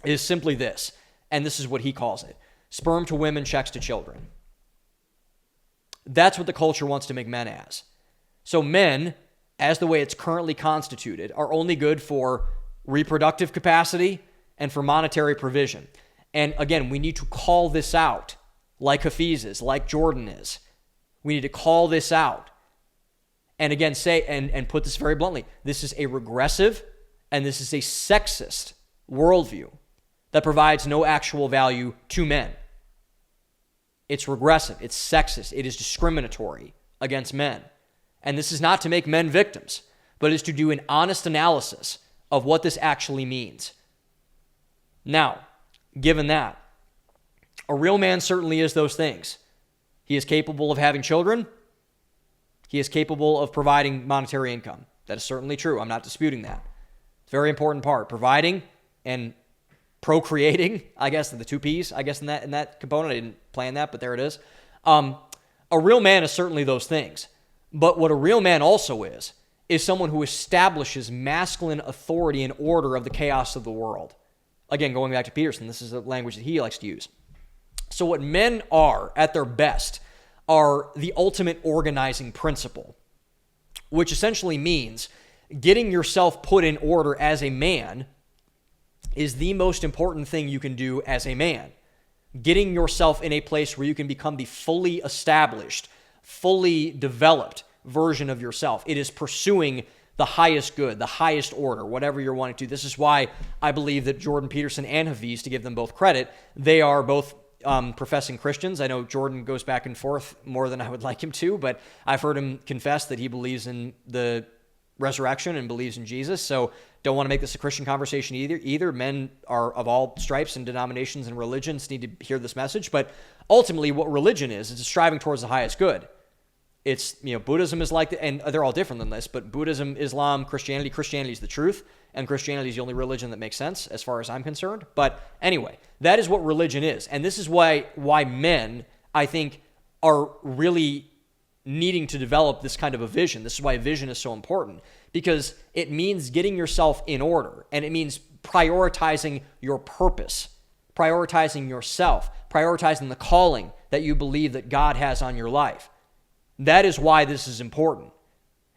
is simply this, and this is what he calls it: sperm to women, checks to children. That's what the culture wants to make men as. So men, as the way it's currently constituted, are only good for reproductive capacity and for monetary provision. And again, we need to call this out, like Hafiz is, like Jordan is. We need to call this out. And again, say, and put this very bluntly, this is a regressive and this is a sexist worldview that provides no actual value to men. It's regressive, it's sexist, it is discriminatory against men. And this is not to make men victims, but is to do an honest analysis of what this actually means. Now, given that, a real man certainly is those things. He is capable of having children. He is capable of providing monetary income. That is certainly true. I'm not disputing that. It's a very important part. Providing and procreating, I guess, the two P's, I guess, in that component. I didn't plan that, but there it is. A real man is certainly those things. But what a real man also is someone who establishes masculine authority and order of the chaos of the world. Again, going back to Peterson, this is the language that he likes to use. So what men are at their best are the ultimate organizing principle, which essentially means getting yourself put in order as a man is the most important thing you can do as a man. Getting yourself in a place where you can become the fully established, fully developed version of yourself. It is pursuing the highest good, the highest order, whatever you're wanting to. This is why I believe that Jordan Peterson and Hafiz, to give them both credit, they are both professing Christians. I know Jordan goes back and forth more than I would like him to, but I've heard him confess that he believes in the resurrection and believes in Jesus. So don't want to make this a Christian conversation either. Men are of all stripes and denominations and religions need to hear this message. But ultimately what religion is striving towards the highest good. It's, Buddhism is like, and they're all different than this, but Buddhism, Islam, Christianity is the truth, and Christianity is the only religion that makes sense as far as I'm concerned. But anyway, that is what religion is. And this is why men, I think, are really needing to develop this kind of a vision. This is why vision is so important, because it means getting yourself in order, and it means prioritizing your purpose, prioritizing yourself, prioritizing the calling that you believe that God has on your life. That is why this is important.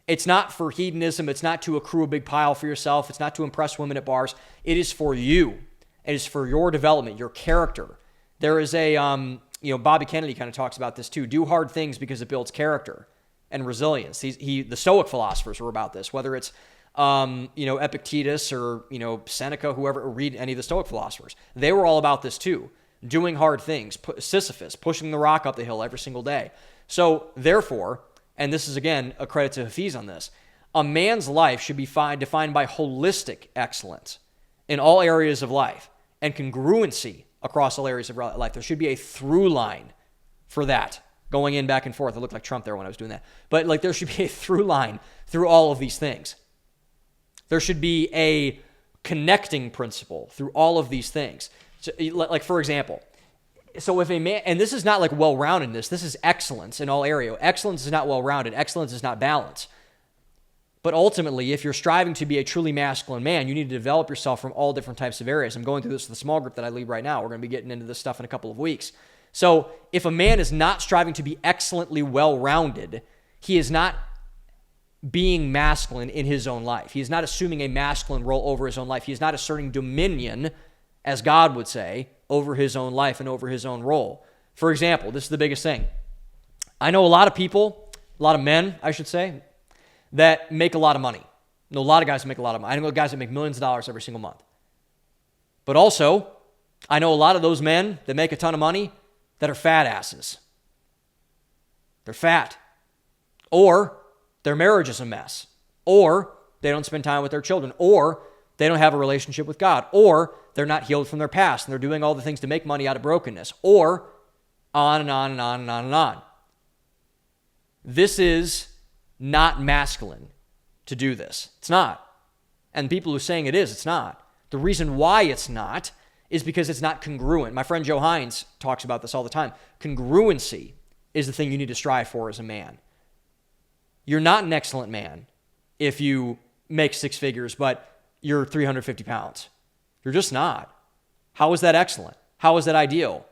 It's not for hedonism. It's not to accrue a big pile for yourself. It's not to impress women at bars. It is for you. It is for your development, your character. There is a, Bobby Kennedy kind of talks about this too. Do hard things because it builds character. and resilience. The Stoic philosophers were about this, whether it's Epictetus or Seneca, whoever, read any of the Stoic philosophers. They were all about this too, doing hard things. Sisyphus, pushing the rock up the hill every single day. So therefore, and this is again a credit to Hafiz on this, a man's life should be defined by holistic excellence in all areas of life and congruency across all areas of life. There should be a through line for that, going in back and forth. I looked like Trump there when I was doing that. But like there should be a through line through all of these things. There should be a connecting principle through all of these things. So, like for example, so if a man, and this is not like well-roundedness, this is excellence in all areas. Excellence is not well-rounded. Excellence is not balance. But ultimately, if you're striving to be a truly masculine man, you need to develop yourself from all different types of areas. I'm going through this with the small group that I lead right now. We're going to be getting into this stuff in a couple of weeks. So if a man is not striving to be excellently well-rounded, he is not being masculine in his own life. He is not assuming a masculine role over his own life. He is not asserting dominion, as God would say, over his own life and over his own role. For example, this is the biggest thing. I know a lot of people, a lot of men, I should say, that make a lot of money. I know a lot of guys that make a lot of money. I know guys that make millions of dollars every single month. But also, I know a lot of those men that make a ton of money that are fat asses. They're fat. Or their marriage is a mess. Or they don't spend time with their children. Or they don't have a relationship with God. Or they're not healed from their past and they're doing all the things to make money out of brokenness. Or on and on and on and on and on. This is not masculine to do this. It's not. And people who are saying it is, it's not. The reason why it's not is because it's not congruent. My friend Joe Hines talks about this all the time. Congruency is the thing you need to strive for as a man. You're not an excellent man if you make six figures, but you're 350 pounds. You're just not. How is that excellent? How is that ideal?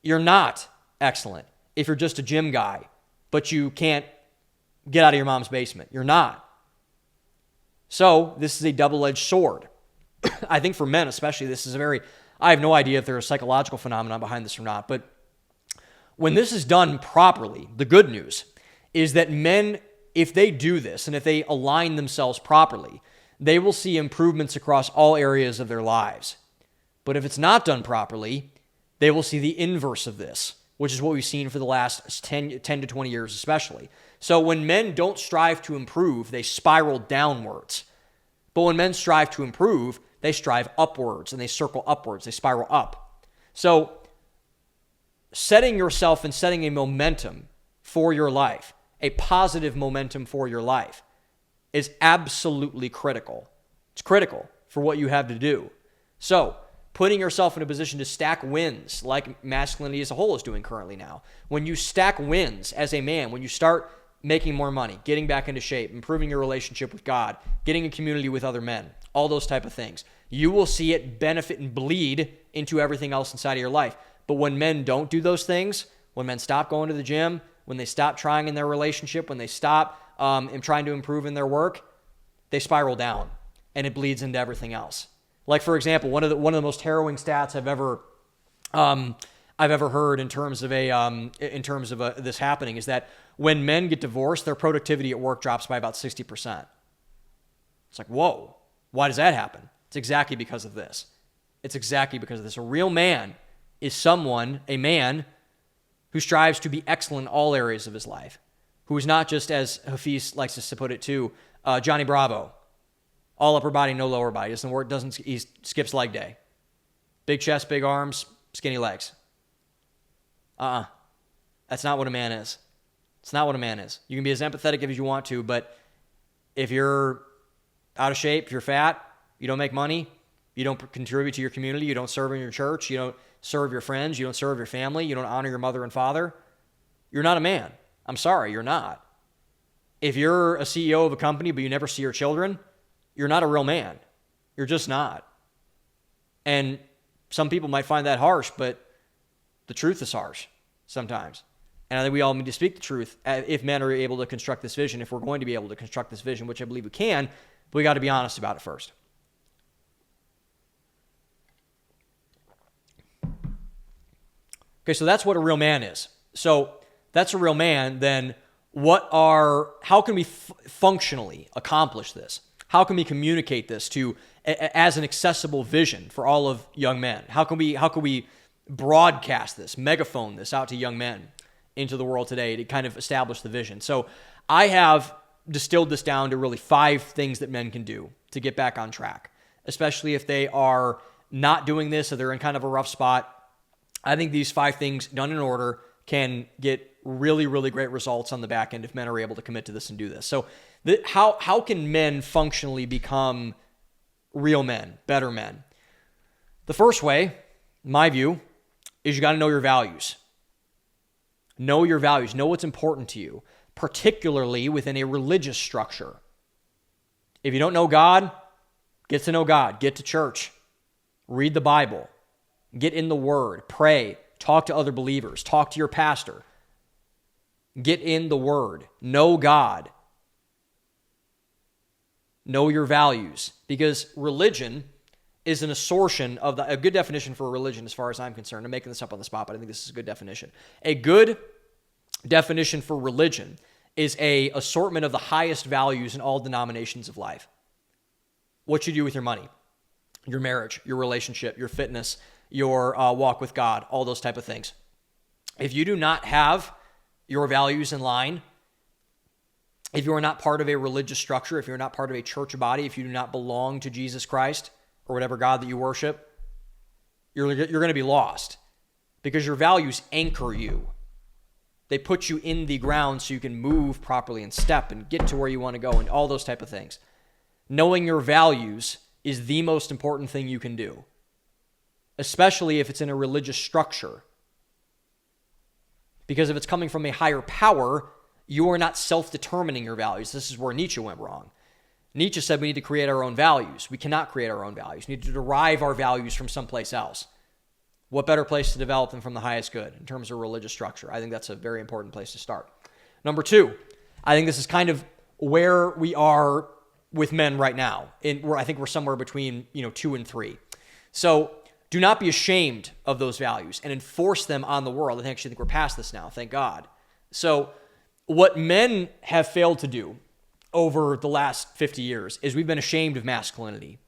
You're not excellent if you're just a gym guy, but you can't get out of your mom's basement. You're not. So this is a double-edged sword. I think for men especially, this is I have no idea if there's a psychological phenomenon behind this or not, but when this is done properly, the good news is that men, if they do this and if they align themselves properly, they will see improvements across all areas of their lives. But if it's not done properly, they will see the inverse of this, which is what we've seen for the last 10 to 20 years especially. So when men don't strive to improve, they spiral downwards. But when men strive to improve, they strive upwards and they circle upwards. They spiral up. So setting yourself and setting a momentum for your life, a positive momentum for your life, is absolutely critical. It's critical for what you have to do. So putting yourself in a position to stack wins like masculinity as a whole is doing currently now. When you stack wins as a man, when you start making more money, getting back into shape, improving your relationship with God, getting a community with other men, all those type of things, you will see it benefit and bleed into everything else inside of your life. But when men don't do those things, when men stop going to the gym, when they stop trying in their relationship, when they stop trying to improve in their work, they spiral down and it bleeds into everything else. Like, for example, one of the most harrowing stats I've ever heard in terms of this happening is that when men get divorced, their productivity at work drops by about 60%. It's like, whoa, why does that happen? It's exactly because of this. It's exactly because of this. A real man is a man who strives to be excellent in all areas of his life, who is not just, as Hafiz likes to put it too, Johnny Bravo, all upper body, no lower body. He skips leg day. Big chest, big arms, skinny legs. That's not what a man is. It's not what a man is. You can be as empathetic as you want to, but if you're out of shape, if you're fat, you don't make money, you don't contribute to your community, you don't serve in your church, you don't serve your friends, you don't serve your family, you don't honor your mother and father, you're not a man. I'm sorry, you're not. If you're a CEO of a company but you never see your children, you're not a real man. You're just not. And some people might find that harsh, but the truth is harsh sometimes. And I think we all need to speak the truth if men are able to construct this vision, if we're going to be able to construct this vision, which I believe we can, but we got to be honest about it first. Okay, so that's what a real man is. So that's a real man, then how can we functionally accomplish this? How can we communicate this as an accessible vision for all of young men? How can we broadcast this, megaphone this out to young men into the world today to kind of establish the vision? So I have distilled this down to really 5 things that men can do to get back on track, especially if they are not doing this or they're in kind of a rough spot. I think these 5 things done in order can get really, really great results on the back end if men are able to commit to this and do this. So how can men functionally become real men, better men? The first way, in my view, is you got to know your values. Know your values. Know what's important to you, particularly within a religious structure. If you don't know God, get to know God. Get to church. Read the Bible. Get in the Word. Pray. Talk to other believers. Talk to your pastor. Get in the Word. Know God. Know your values. Because religion is an assertion of a good definition for a religion as far as I'm concerned. I'm making this up on the spot, but I think this is a good definition. A good definition for religion is a assortment of the highest values in all denominations of life. What you do with your money, your marriage, your relationship, your fitness, your walk with God, all those type of things. If you do not have your values in line, if you are not part of a religious structure, if you're not part of a church body, if you do not belong to Jesus Christ or whatever God that you worship, you're going to be lost because your values anchor you. They put you in the ground so you can move properly and step and get to where you want to go and all those type of things. Knowing your values is the most important thing you can do, especially if it's in a religious structure. Because if it's coming from a higher power, you are not self-determining your values. This is where Nietzsche went wrong. Nietzsche said we need to create our own values. We cannot create our own values. We need to derive our values from someplace else. What better place to develop them from the highest good in terms of religious structure? I think that's a very important place to start. Number 2, I think this is kind of where we are with men right now. I think we're somewhere between 2 and 3. So do not be ashamed of those values and enforce them on the world. I actually think we're past this now, thank God. So what men have failed to do over the last 50 years is we've been ashamed of masculinity.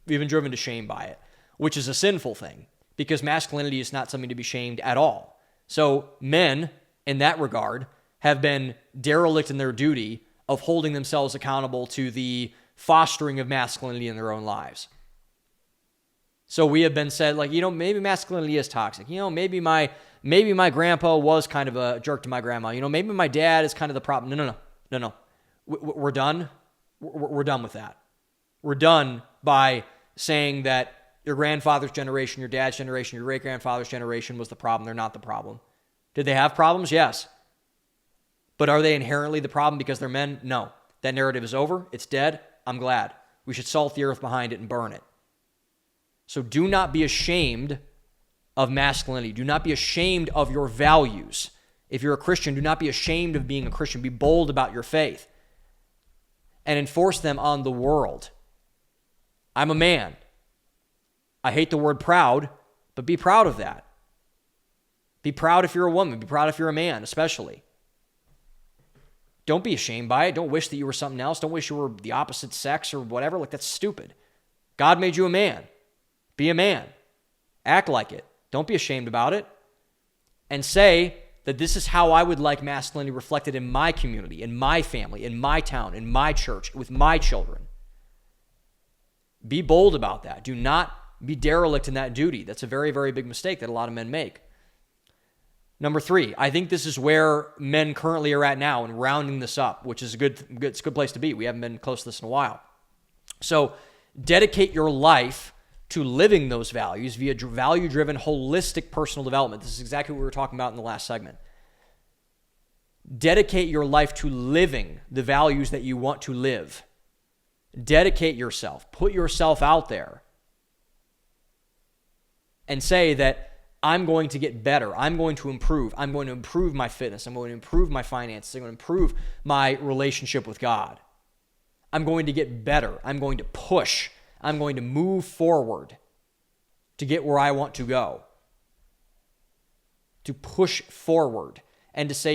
We've been driven to shame by it, which is a sinful thing because masculinity is not something to be shamed at all. So men, in that regard, have been derelict in their duty of holding themselves accountable to the fostering of masculinity in their own lives. So we have been said, maybe masculinity is toxic. Maybe my grandpa was kind of a jerk to my grandma. Maybe my dad is kind of the problem. No. We're done. We're done with that. We're done by saying that your grandfather's generation, your dad's generation, your great-grandfather's generation was the problem. They're not the problem. Did they have problems? Yes. But are they inherently the problem because they're men? No. That narrative is over. It's dead. I'm glad. We should salt the earth behind it and burn it. So do not be ashamed of masculinity. Do not be ashamed of your values. If you're a Christian, do not be ashamed of being a Christian. Be bold about your faith and enforce them on the world. I'm a man. I hate the word proud, but be proud of that. Be proud if you're a woman. Be proud if you're a man, especially. Don't be ashamed by it. Don't wish that you were something else. Don't wish you were the opposite sex or whatever. That's stupid. God made you a man. Be a man. Act like it. Don't be ashamed about it. And say that this is how I would like masculinity reflected in my community, in my family, in my town, in my church, with my children. Be bold about that. Do not be derelict in that duty. That's a very, very big mistake that a lot of men make. Number 3, I think this is where men currently are at now and rounding this up, which is it's a good place to be. We haven't been close to this in a while. So dedicate your life to living those values via value-driven, holistic personal development. This is exactly what we were talking about in the last segment. Dedicate your life to living the values that you want to live. Dedicate yourself. Put yourself out there. And say that I'm going to get better. I'm going to improve. I'm going to improve my fitness. I'm going to improve my finances. I'm going to improve my relationship with God. I'm going to get better. I'm going to push. I'm going to move forward to get where I want to go. To push forward and to say,